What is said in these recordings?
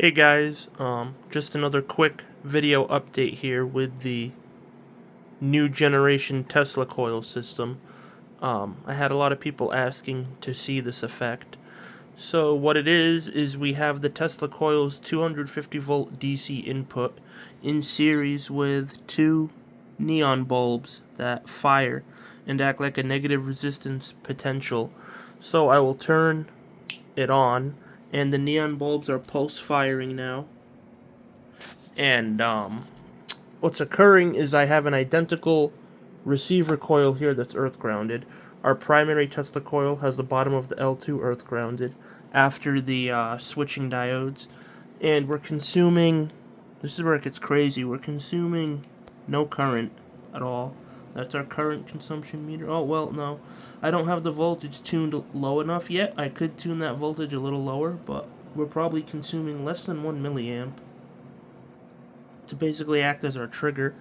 Hey guys, just another quick video update here with the new generation Tesla coil system. I had a lot of people asking to see this effect. So what it is we have the Tesla coil's 250 volt DC input in series with two neon bulbs that fire and act like a negative resistance potential. So I will turn it on, and the neon bulbs are pulse firing now. And what's occurring is I have an identical receiver coil here that's earth grounded. Our primary Tesla coil has the bottom of the L2 earth grounded after the switching diodes, and we're consuming, this is where it gets crazy, we're consuming no current at all. That's our current consumption meter. Oh, well, no. I don't have the voltage tuned low enough yet. I could tune that voltage a little lower, but we're probably consuming less than 1 milliamp to basically act as our trigger.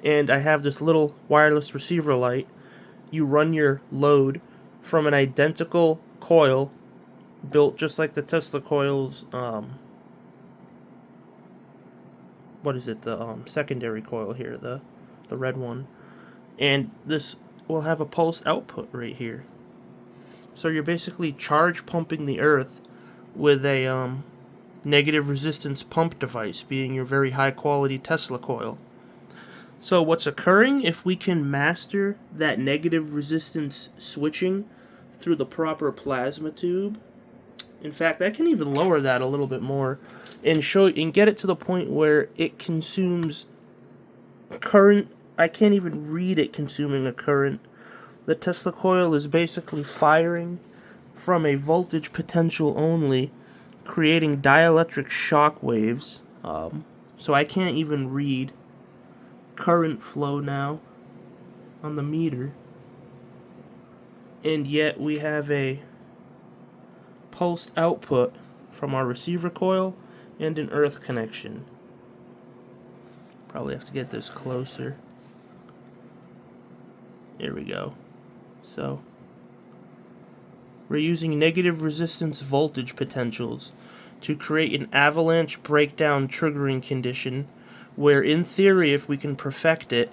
And I have this little wireless receiver light. You run your load from an identical coil built just like the Tesla coil's, what is it, the secondary coil here, the red one. And this will have a pulse output right here. So you're basically charge pumping the earth with a negative resistance pump device, being your very high quality Tesla coil. So what's occurring, if we can master that negative resistance switching through the proper plasma tube, in fact I can even lower that a little bit more and get it to the point where it consumes current. I can't even read it consuming a current. The Tesla coil is basically firing from a voltage potential only, creating dielectric shock waves. So I can't even read current flow now on the meter. And yet we have a pulsed output from our receiver coil and an earth connection. Probably have to get this closer. There we go. So we're using negative resistance voltage potentials to create an avalanche breakdown triggering condition where, in theory, if we can perfect it,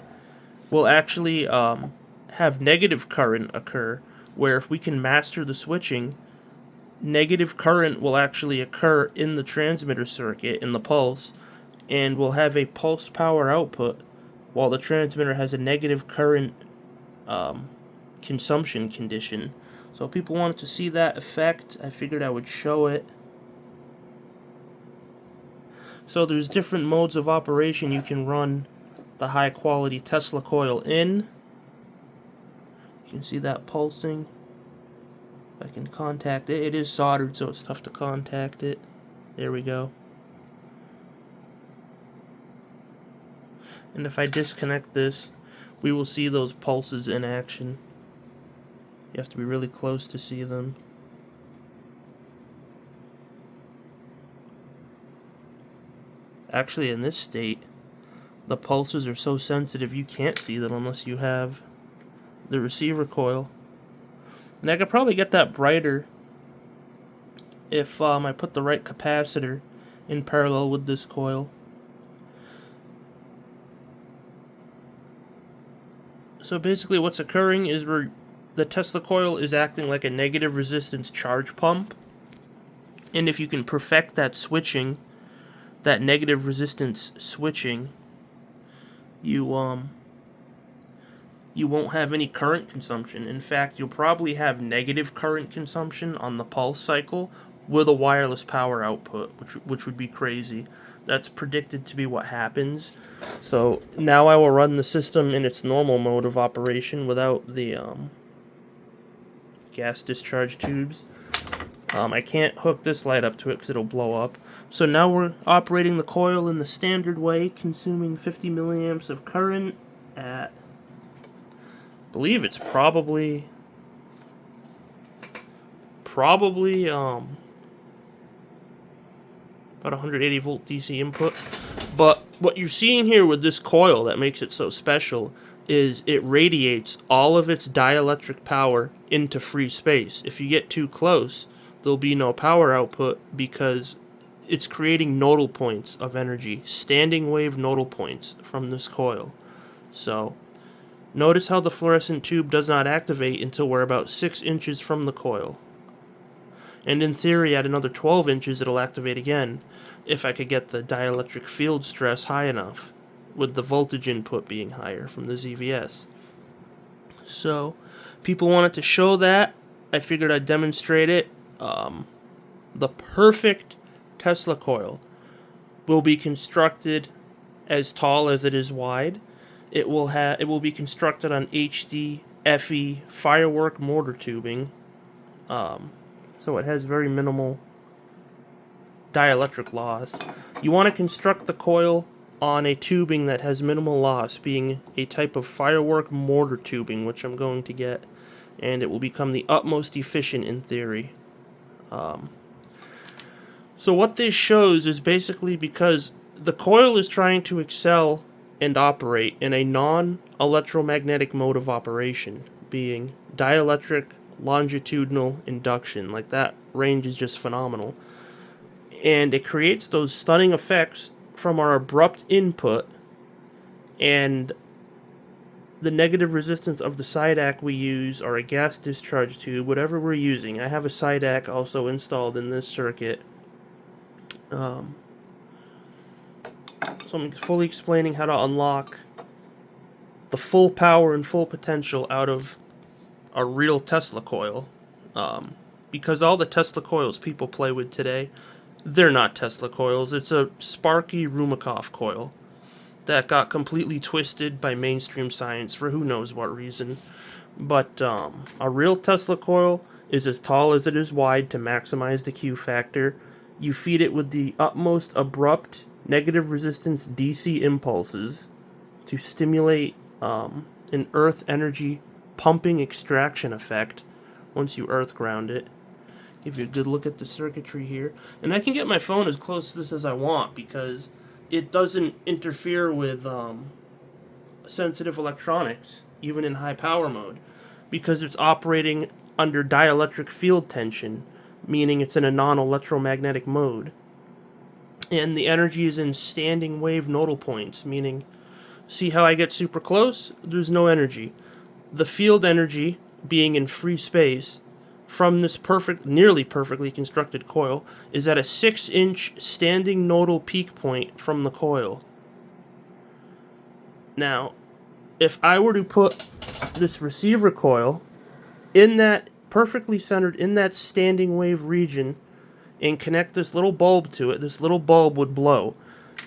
we'll actually have negative current occur, where if we can master the switching, negative current will actually occur in the transmitter circuit, in the pulse, and we'll have a pulse power output while the transmitter has a negative current consumption condition. So if people wanted to see that effect, I figured I would show it. So there's different modes of operation you can run the high quality Tesla coil in. You can see that pulsing. If I can contact it, it is soldered so it's tough to contact it. There we go. And if I disconnect this, we will see those pulses in action. You have to be really close to see them. Actually, in this state, the pulses are so sensitive you can't see them unless you have the receiver coil. And I could probably get that brighter if I put the right capacitor in parallel with this coil. So basically what's occurring is the Tesla coil is acting like a negative resistance charge pump. And if you can perfect that switching, that negative resistance switching, you won't have any current consumption. In fact, you'll probably have negative current consumption on the pulse cycle with a wireless power output, which would be crazy. That's predicted to be what happens. So now I will run the system in its normal mode of operation without the gas discharge tubes. I can't hook this light up to it because it'll blow up. So now we're operating the coil in the standard way, consuming 50 milliamps of current at, I believe it's probably about 180 volt DC input. But what you're seeing here with this coil that makes it so special is it radiates all of its dielectric power into free space. If you get too close, there'll be no power output because it's creating nodal points of energy, standing wave nodal points from this coil. So notice how the fluorescent tube does not activate until we're about 6 inches from the coil. And in theory, at another 12 inches, it'll activate again, if I could get the dielectric field stress high enough, with the voltage input being higher from the ZVS. So, people wanted to show that. I figured I'd demonstrate it. The perfect Tesla coil will be constructed as tall as it is wide. It will be constructed on HDPE firework mortar tubing. So it has very minimal dielectric loss. You want to construct the coil on a tubing that has minimal loss, being a type of firework mortar tubing, which I'm going to get, and it will become the utmost efficient in theory. So what this shows is basically because the coil is trying to excel and operate in a non-electromagnetic mode of operation, being dielectric, longitudinal, induction. Like, that range is just phenomenal. And it creates those stunning effects from our abrupt input and the negative resistance of the sidac we use, or a gas discharge tube, whatever we're using. I have a sidac also installed in this circuit. So I'm fully explaining how to unlock the full power and full potential out of a real Tesla coil. Because all the Tesla coils people play with today, they're not Tesla coils. It's a SPARKY Rumikoff coil that got completely twisted by mainstream science for who knows what reason. But a real Tesla coil is as tall as it is wide to maximize the Q factor. You feed it with the utmost abrupt negative resistance DC impulses to stimulate an earth energy pumping extraction effect once you earth ground it. Give you a good look at the circuitry here. And I can get my phone as close to this as I want because it doesn't interfere with sensitive electronics, even in high power mode, because it's operating under dielectric field tension, meaning it's in a non-electromagnetic mode. And the energy is in standing wave nodal points, meaning, see how I get super close? There's no energy. The field energy, being in free space, from this nearly perfectly constructed coil, is at a 6-inch standing nodal peak point from the coil. Now, if I were to put this receiver coil in that, perfectly centered in that standing wave region, and connect this little bulb to it, this little bulb would blow.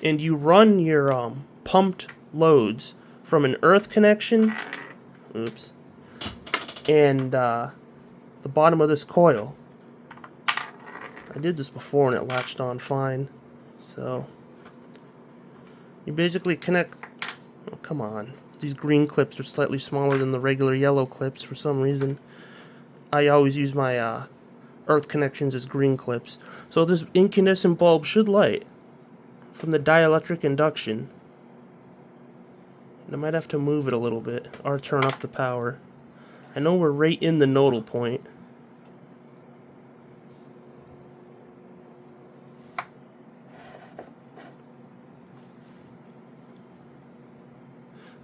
And you run your pumped loads from an earth connection, and the bottom of this coil. I did this before and it latched on fine. So you basically connect, oh, come on. These green clips are slightly smaller than the regular yellow clips for some reason. I always use my earth connections as green clips. So this incandescent bulb should light from the dielectric induction. And I might have to move it a little bit or turn up the power. I know we're right in the nodal point.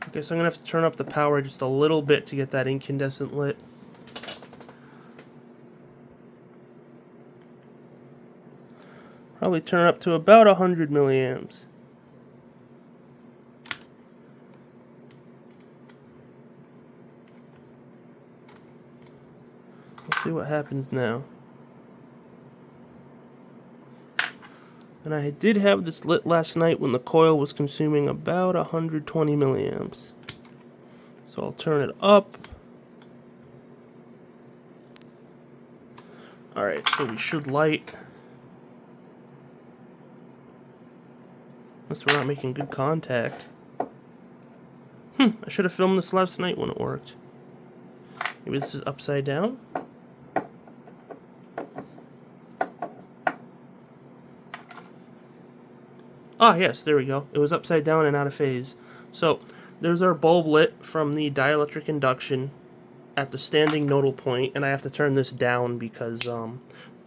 Okay, so I'm going to have to turn up the power just a little bit to get that incandescent lit. Probably turn up to about 100 milliamps. Let's see what happens now. And I did have this lit last night when the coil was consuming about 120 milliamps. So I'll turn it up. Alright, so we should light. Unless we're not making good contact. I should have filmed this last night when it worked. Maybe this is upside down? Ah, yes, there we go. It was upside down and out of phase. So, there's our bulb lit from the dielectric induction at the standing nodal point, and I have to turn this down because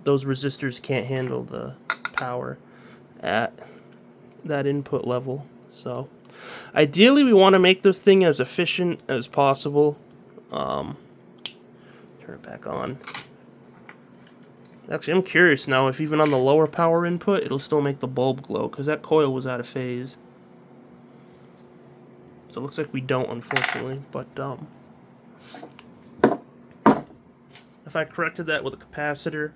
those resistors can't handle the power. at that input level. So ideally we want to make this thing as efficient as possible. Turn it back on. Actually, I'm curious now if even on the lower power input it'll still make the bulb glow, because that coil was out of phase. So it looks like we don't, unfortunately, but if I corrected that with a capacitor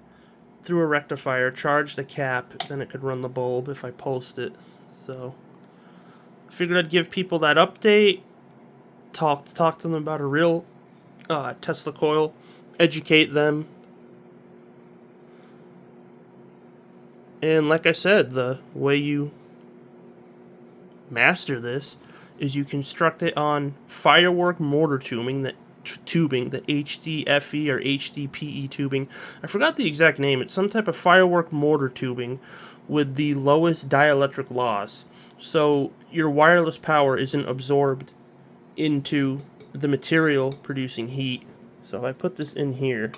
through a rectifier, charged the cap, then it could run the bulb if I pulsed it. So I figured I'd give people that update, talk to them about a real Tesla coil, educate them. And like I said, the way you master this is you construct it on firework mortar tubing, the HDFE or HDPE tubing. I forgot the exact name. It's some type of firework mortar tubing with the lowest dielectric loss. So your wireless power isn't absorbed into the material producing heat. So if I put this in here,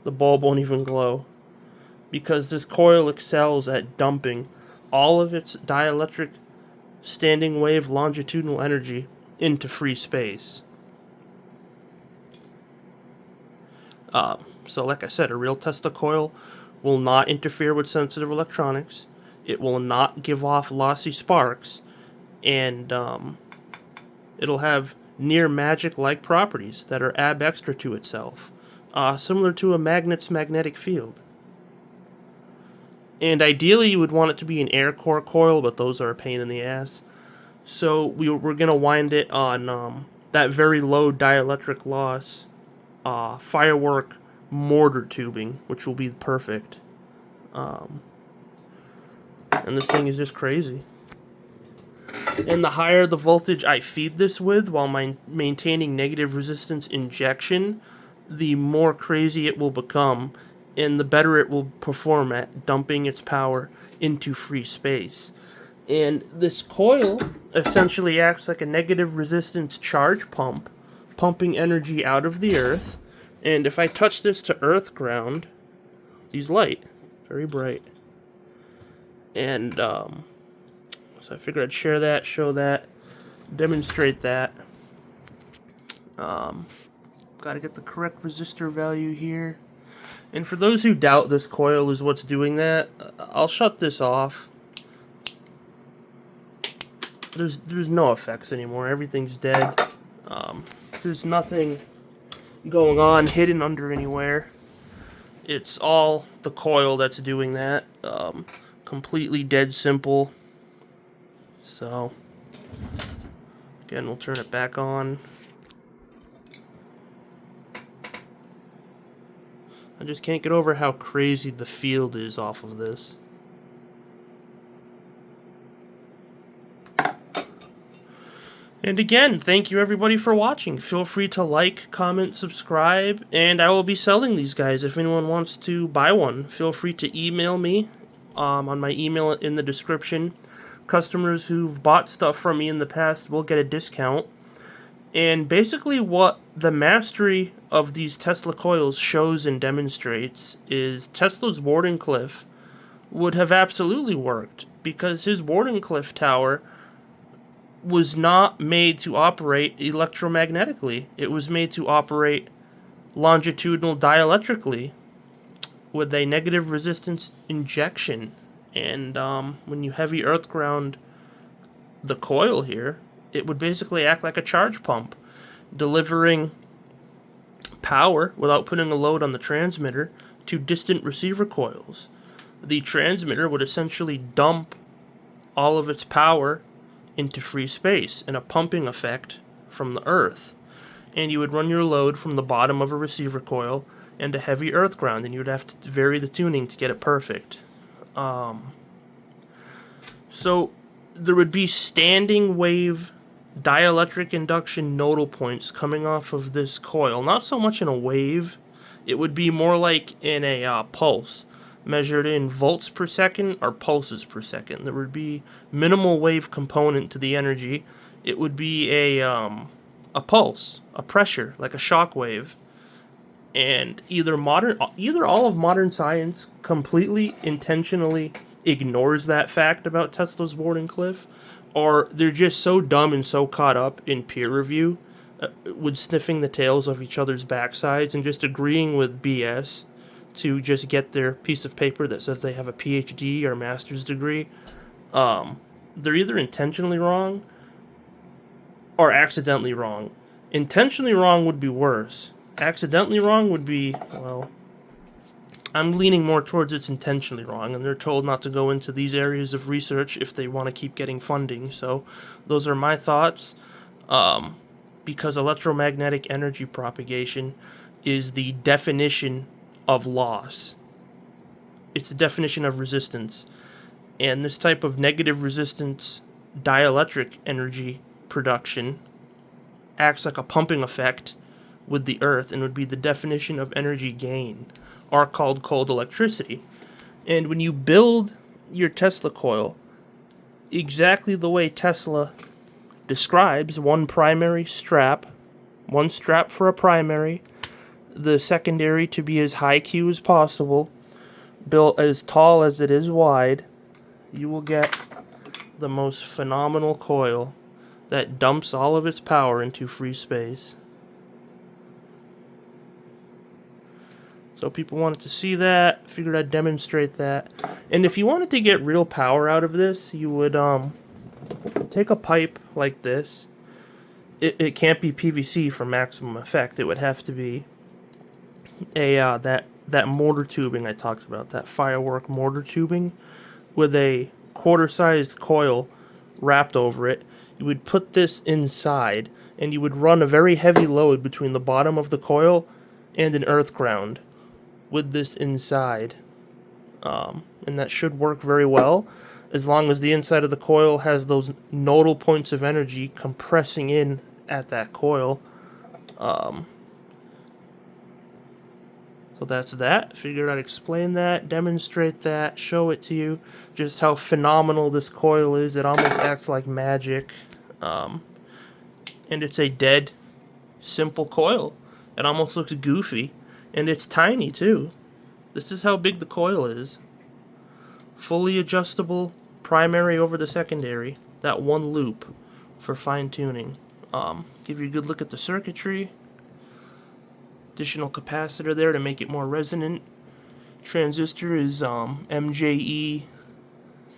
the bulb won't even glow, because this coil excels at dumping all of its dielectric standing wave longitudinal energy into free space. So like I said, a real Tesla coil will not interfere with sensitive electronics. It will not give off lossy sparks, and it'll have near magic-like properties that are ab-extra to itself, similar to a magnet's magnetic field. And ideally you would want it to be an air core coil, but those are a pain in the ass. So we're going to wind it on that very low dielectric loss firework mortar tubing, which will be perfect. And this thing is just crazy. And the higher the voltage I feed this with while maintaining negative resistance injection, the more crazy it will become, and the better it will perform at dumping its power into free space. And this coil essentially acts like a negative resistance charge pump, pumping energy out of the earth. And if I touch this to earth ground, these light very bright. And so I figured I'd share that, show that, demonstrate that. Got to get the correct resistor value here. And for those who doubt this coil is what's doing that, I'll shut this off. There's no effects anymore. Everything's dead. There's nothing going on hidden under anywhere. It's all the coil that's doing that. Completely dead simple. So again, we'll turn it back on. I just can't get over how crazy the field is off of this. And again, thank you everybody for watching. Feel free to like, comment, subscribe, and I will be selling these guys. If anyone wants to buy one, feel free to email me on my email in the description. Customers who've bought stuff from me in the past will get a discount. And basically what the mastery of these Tesla coils shows and demonstrates is Tesla's Wardencliff would have absolutely worked, because his Wardencliff tower was not made to operate electromagnetically. It was made to operate longitudinal dielectrically with a negative resistance injection. And when you heavy earth ground the coil here, it would basically act like a charge pump, delivering power without putting a load on the transmitter to distant receiver coils. The transmitter would essentially dump all of its power into free space in a pumping effect from the earth. And you would run your load from the bottom of a receiver coil and a heavy earth ground, and you would have to vary the tuning to get it perfect. So there would be standing wave dielectric induction nodal points coming off of this coil. Not so much in a wave, it would be more like in a pulse, measured in volts per second or pulses per second. There would be minimal wave component to the energy. It would be a pulse, a pressure, like a shockwave. And either all of modern science completely intentionally ignores that fact about Tesla's Wardencliff, or they're just so dumb and so caught up in peer review with sniffing the tails of each other's backsides and just agreeing with BS to just get their piece of paper that says they have a PhD or master's degree. They're either intentionally wrong or accidentally wrong. Intentionally wrong would be worse. Accidentally wrong would be, well, I'm leaning more towards it's intentionally wrong, and they're told not to go into these areas of research if they want to keep getting funding. So those are my thoughts. Because electromagnetic energy propagation is the definition of loss. It's the definition of resistance. And this type of negative resistance dielectric energy production acts like a pumping effect with the Earth and would be the definition of energy gain, or called cold electricity. And when you build your Tesla coil exactly the way Tesla describes, one strap for a primary, the secondary to be as high Q as possible, built as tall as it is wide, you will get the most phenomenal coil that dumps all of its power into free space. So people wanted to see that, figured I'd demonstrate that. And if you wanted to get real power out of this, you would take a pipe like this. It can't be PVC for maximum effect. It would have to be a that mortar tubing I talked about, that firework mortar tubing with a quarter-sized coil wrapped over it. You would put this inside, and you would run a very heavy load between the bottom of the coil and an earth ground with this inside. And that should work very well, as long as the inside of the coil has those nodal points of energy compressing in at that coil. So that's that. Figured I'd explain that, demonstrate that, show it to you, just how phenomenal this coil is. It almost acts like magic. And it's a dead, simple coil. It almost looks goofy. And it's tiny, too. This is how big the coil is. Fully adjustable, primary over the secondary. That one loop for fine-tuning. Give you a good look at the circuitry. Additional capacitor there to make it more resonant. Transistor is MJE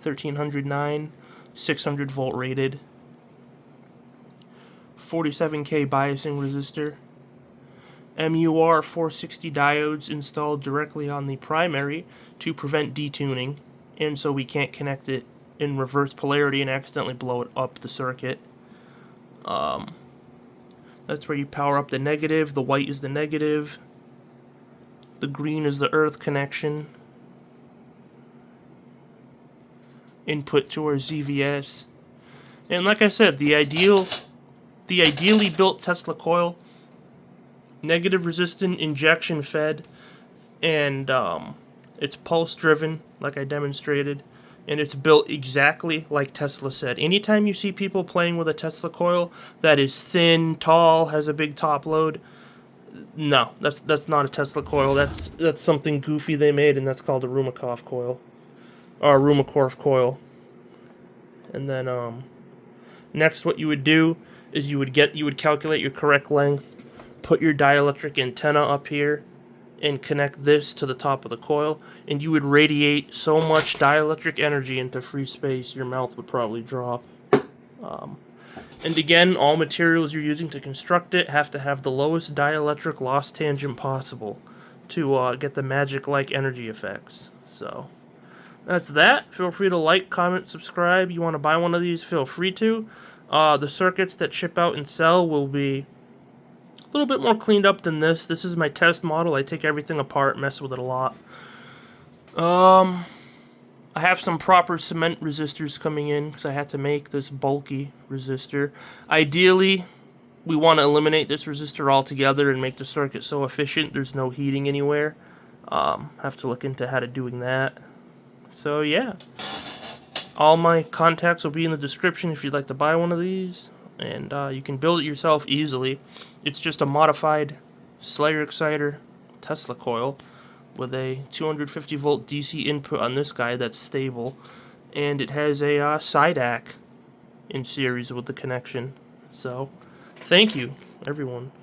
1309, 600 volt rated. 47K biasing resistor. MUR 460 diodes installed directly on the primary to prevent detuning, and so we can't connect it in reverse polarity and accidentally blow it up the circuit. That's where you power up the negative. The white is the negative. The green is the earth connection. Input to our ZVS. And like I said, the ideally built Tesla coil, negative resistant, injection fed, and it's pulse driven, like I demonstrated. And it's built exactly like Tesla said. Anytime you see people playing with a Tesla coil that is thin, tall, has a big top load, no, that's not a Tesla coil. That's something goofy they made, and that's called a Ruhmkorff coil, or a Ruhmkorff coil. And then next, what you would do is you would calculate your correct length, put your dielectric antenna up here, and connect this to the top of the coil, and you would radiate so much dielectric energy into free space your mouth would probably drop. And again, all materials you're using to construct it have to have the lowest dielectric loss tangent possible to get the magic-like energy effects. So that's that. Feel free to like, comment, subscribe. You want to buy one of these, feel free to. The circuits that ship out and sell will be a little bit more cleaned up than this. This is my test model. I take everything apart, mess with it a lot. I have some proper cement resistors coming in because I had to make this bulky resistor. Ideally, we want to eliminate this resistor altogether and make the circuit so efficient there's no heating anywhere. Have to look into how to doing that. So yeah, all my contacts will be in the description if you'd like to buy one of these. And you can build it yourself easily. It's just a modified Slayer Exciter Tesla coil with a 250 volt DC input on this guy that's stable, and it has a SIDAC in series with the connection. So, thank you, everyone.